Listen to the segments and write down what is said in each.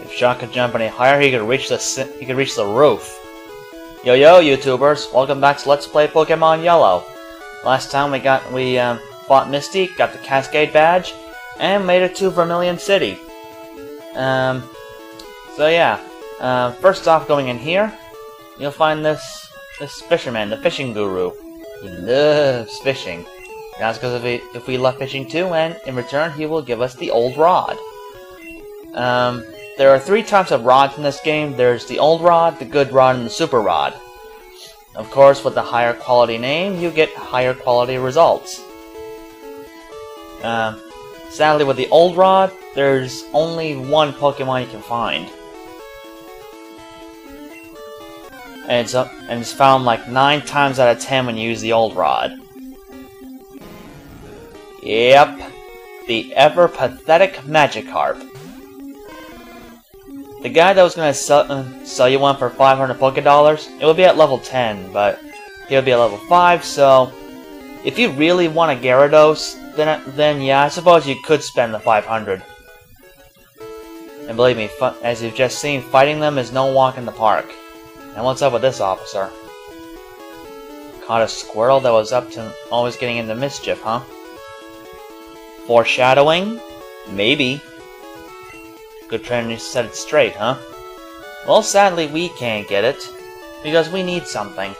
If Sean could jump any higher, he could reach the roof. Yo yo, YouTubers! Welcome back to Let's Play Pokemon Yellow. Last time we fought Misty, got the Cascade badge, and made it to Vermillion City. So yeah. First off, going in here, you'll find this fisherman, the fishing guru. He loves fishing. That's because if we love fishing too, and in return he will give us the old rod. There are 3 types of rods in this game. There's the old rod, the good rod, and the super rod. Of course, with the higher quality name, you get higher quality results. Sadly, with the old rod, there's only one Pokemon you can find. And it's found like 9 times out of 10 when you use the old rod. Yep, the ever-pathetic Magikarp. The guy that was going to sell you one for 500 Pokédollars, it would be at level 10, but he'll be at level 5, so if you really want a Gyarados, then yeah, I suppose you could spend the 500. And believe me, as you've just seen, fighting them is no walk in the park. And what's up with this officer? Caught a squirrel that was up to always getting into mischief, huh? Foreshadowing? Maybe. Good trainer set it straight, huh? Well, sadly we can't get it, because we need something.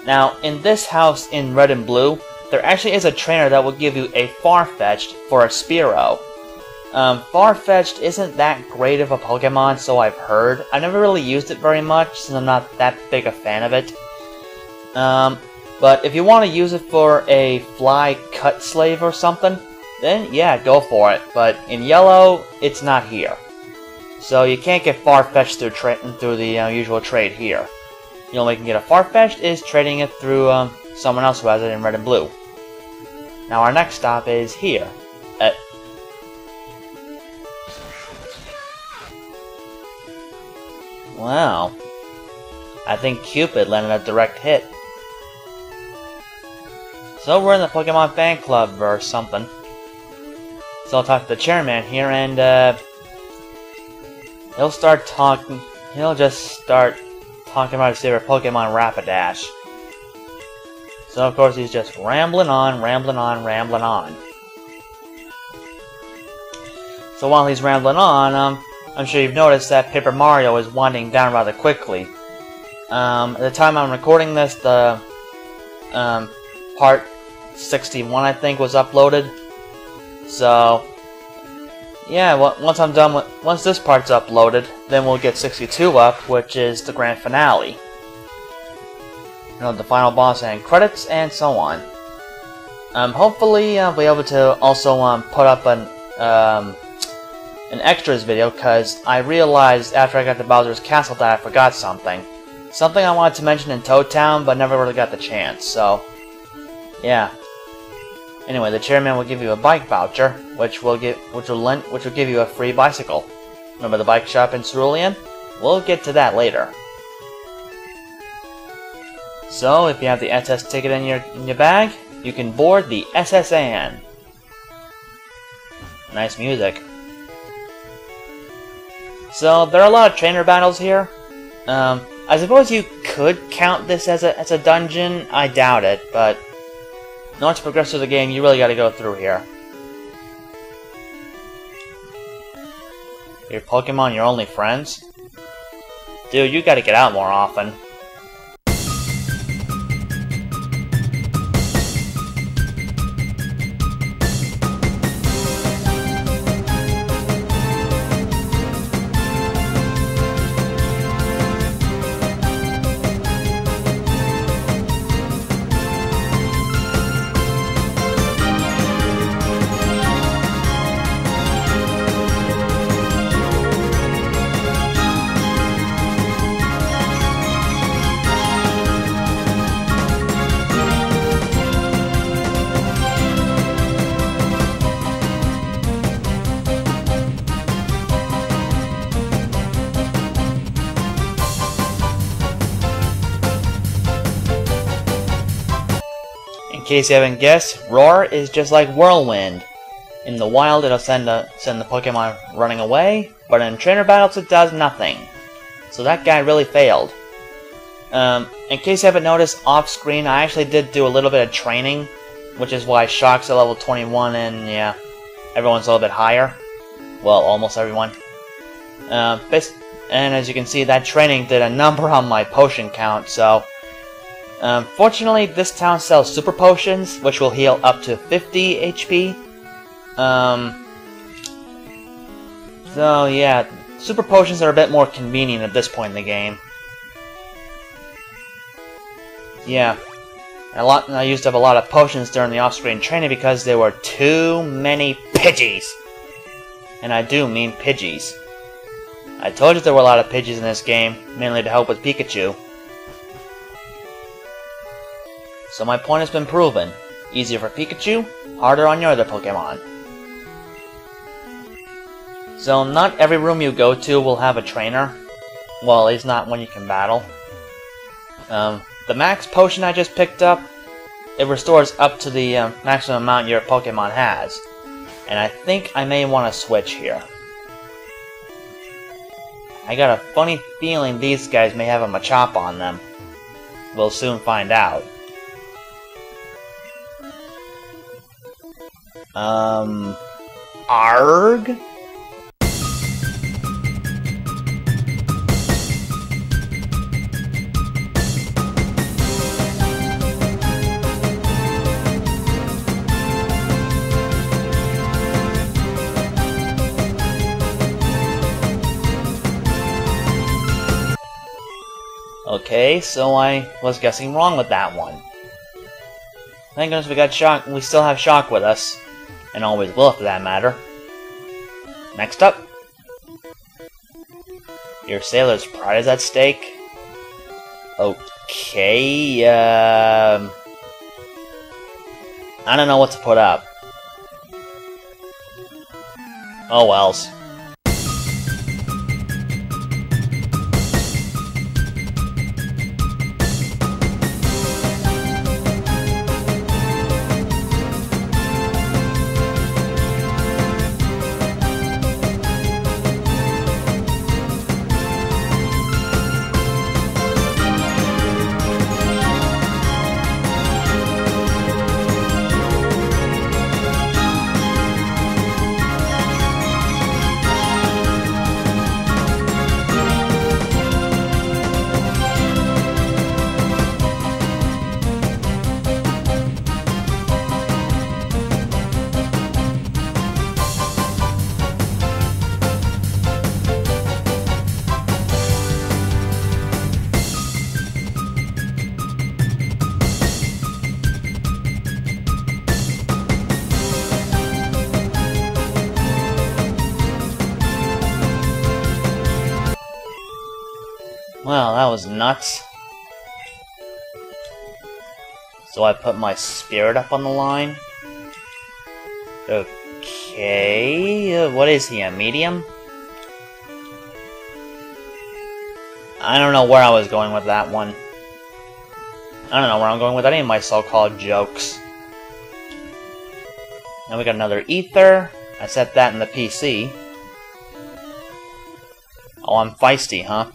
Now, in this house in Red and Blue, there actually is a trainer that will give you a Farfetch'd for a Spearow. Farfetch'd isn't that great of a Pokemon, so I've heard. I never really used it very much, since I'm not that big a fan of it. But if you want to use it for a fly cut slave or something, then yeah, go for it. But in Yellow, it's not here. So you can't get Farfetch'd through the usual trade here. The only way you can get a Farfetch'd is trading it through someone else who has it in Red and Blue. Now our next stop is here. Wow. I think Cupid landed a direct hit. So we're in the Pokemon fan club or something. So I'll talk to the chairman here, and he'll just start talking about his favorite Pokemon, Rapidash. So of course he's just rambling on. So while he's rambling on, I'm sure you've noticed that Paper Mario is winding down rather quickly. At the time I'm recording this, the part 61 I think was uploaded. So yeah, once this part's uploaded, then we'll get 62 up, which is the grand finale. You know, the final boss and credits and so on. Hopefully I'll be able to also put up an extras video, because I realized after I got to Bowser's Castle that I forgot something. Something I wanted to mention in Toad Town, but never really got the chance, so yeah. Anyway, the chairman will give you a bike voucher, which will give you a free bicycle. Remember the bike shop in Cerulean? We'll get to that later. So, if you have the SS ticket in your bag, you can board the S.S.Anne. Nice music. So, there are a lot of trainer battles here. I suppose you could count this as a dungeon. I doubt it, but in order to progress through the game, you really gotta go through here. Your Pokemon, your only friends? Dude, you gotta get out more often. In case you haven't guessed, Roar is just like Whirlwind. In the wild, it'll send the Pokemon running away, but in trainer battles, it does nothing. So that guy really failed. In case you haven't noticed, off-screen, I actually did do a little bit of training, which is why Shock's at level 21, and yeah, everyone's a little bit higher. Well, almost everyone. And as you can see, that training did a number on my potion count, so... fortunately, this town sells super potions, which will heal up to 50 HP. So yeah, super potions are a bit more convenient at this point in the game. Yeah, I used up a lot of potions during the off-screen training because there were too many Pidgeys! And I do mean Pidgeys. I told you there were a lot of Pidgeys in this game, mainly to help with Pikachu. So my point has been proven. Easier for Pikachu, harder on your other Pokemon. So not every room you go to will have a trainer. Well, at least not one you can battle. The max potion I just picked up, it restores up to the maximum amount your Pokemon has. And I think I may want to switch here. I got a funny feeling these guys may have a Machop on them. We'll soon find out. Arg? Okay, so I was guessing wrong with that one. Thank goodness we got Shock. We still have Shock with us, and always will, for that matter. Next up, your Sailor's Pride is at stake. Okay, I don't know what to put up. Oh wells. Well, that was nuts. So I put my Spirit up on the line. Okay, what is he, a medium? I don't know where I was going with that one. I don't know where I'm going with any of my so-called jokes. Now we got another Ether. I set that in the PC. Oh, I'm feisty, huh?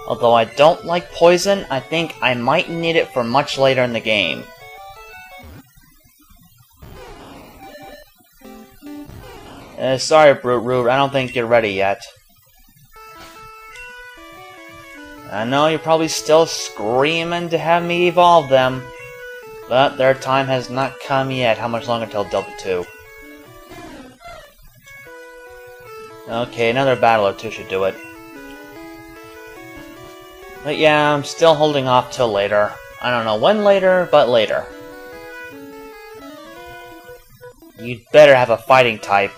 Although I don't like poison, I think I might need it for much later in the game. Sorry, Brute Root, I don't think you're ready yet. I know you're probably still screaming to have me evolve them, but their time has not come yet. How much longer till Delta 2? Okay, another battle or two should do it. But yeah, I'm still holding off till later. I don't know when later, but later. You'd better have a fighting type.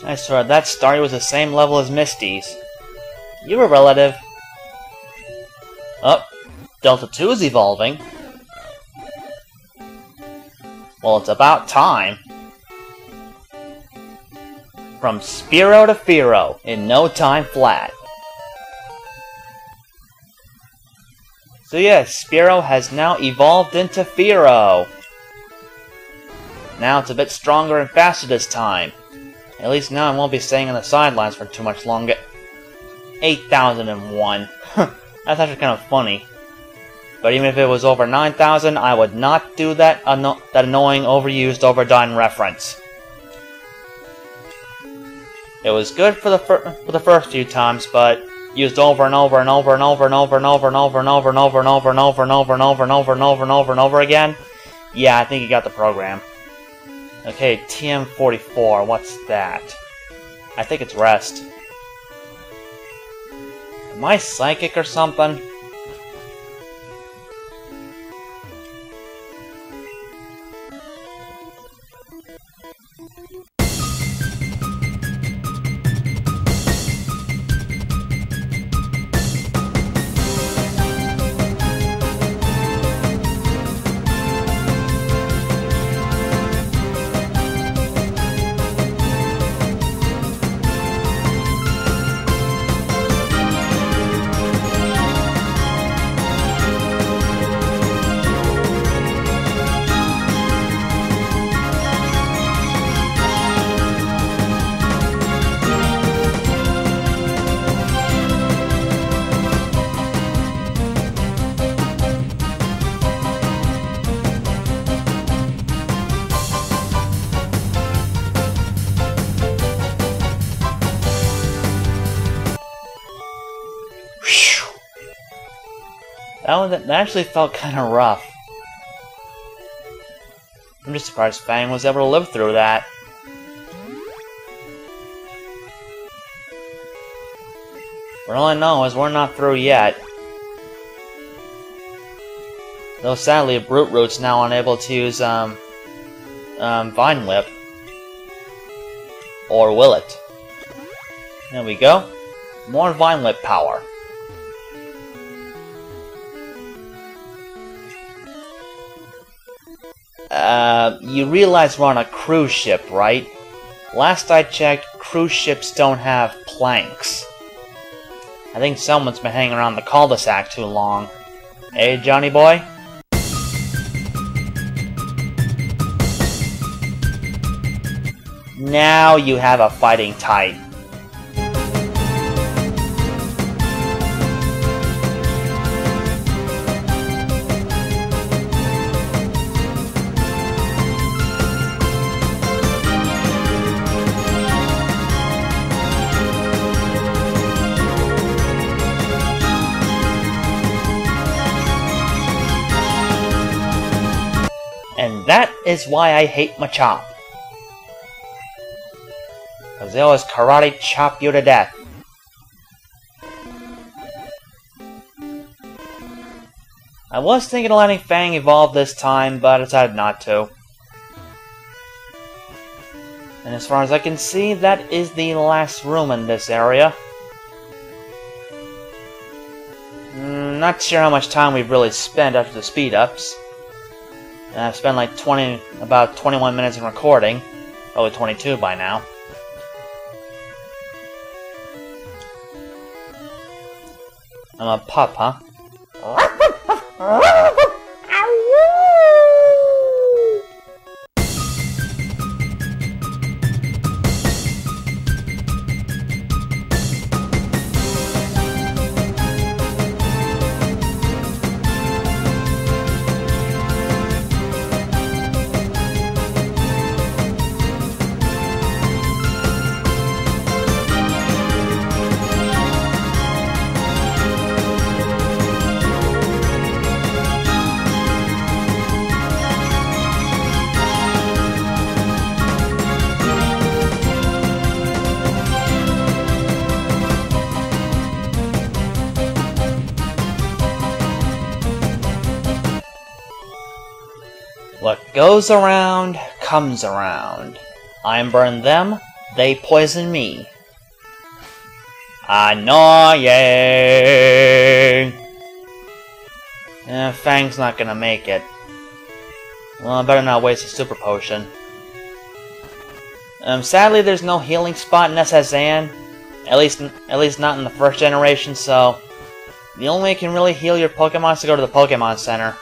I swear, that Starry was the same level as Misty's. You were relative. Oh, Delta 2 is evolving. Well, it's about time. From Spearow to Fearow, in no time flat. So yes, Spearow has now evolved into Fearow. Now it's a bit stronger and faster this time. At least now I won't be staying on the sidelines for too much longer. 8,001. That's actually kind of funny. But even if it was over 9,000, I would not do that annoying, overused, overdone reference. It was good for the first few times, but used over and over and over and over and over and over and over and over and over and over and over and over and over and over and over and over and over again. Yeah, I think you got the program. Okay, TM44, what's that? I think it's rest. Am I psychic or something? That actually felt kind of rough. I'm just surprised Fang was able to live through that. But all I know is we're not through yet. Though sadly, Brute Root's now unable to use Vine Whip. Or will it? There we go. More Vine Whip power. You realize we're on a cruise ship, right? Last I checked, cruise ships don't have planks. I think someone's been hanging around the cul-de-sac too long. Hey, Johnny boy? Now you have a fighting type. And that is why I hate Machop. Because they always karate chop you to death. I was thinking of letting Fang evolve this time, but I decided not to. And as far as I can see, that is the last room in this area. Not sure how much time we've really spent after the speed-ups. I've spent like about 21 minutes in recording. Probably 22 by now. I'm a pup, huh? What goes around, comes around. I burn them, they poison me. Annoying! Fang's not gonna make it. Well, I better not waste a super potion. Sadly, there's no healing spot in S.S.Anne. At least not in the first generation, so... the only way you can really heal your Pokemon is to go to the Pokemon Center.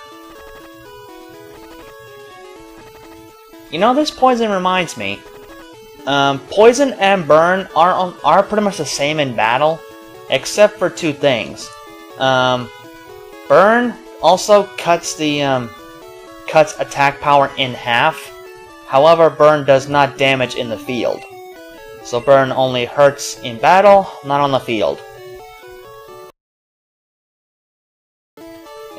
You know, this poison reminds me. Poison and burn are pretty much the same in battle, except for two things. Burn also cuts attack power in half. However, burn does not damage in the field. So burn only hurts in battle, not on the field.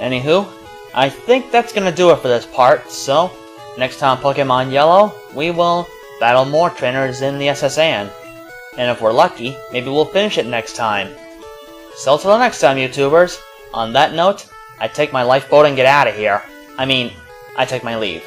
Anywho, I think that's gonna do it for this part, so... next time Pokemon Yellow, we will battle more trainers in the S.S.Anne. And if we're lucky, maybe we'll finish it next time. So till the next time, YouTubers, on that note, I take my lifeboat and get out of here. I mean, I take my leave.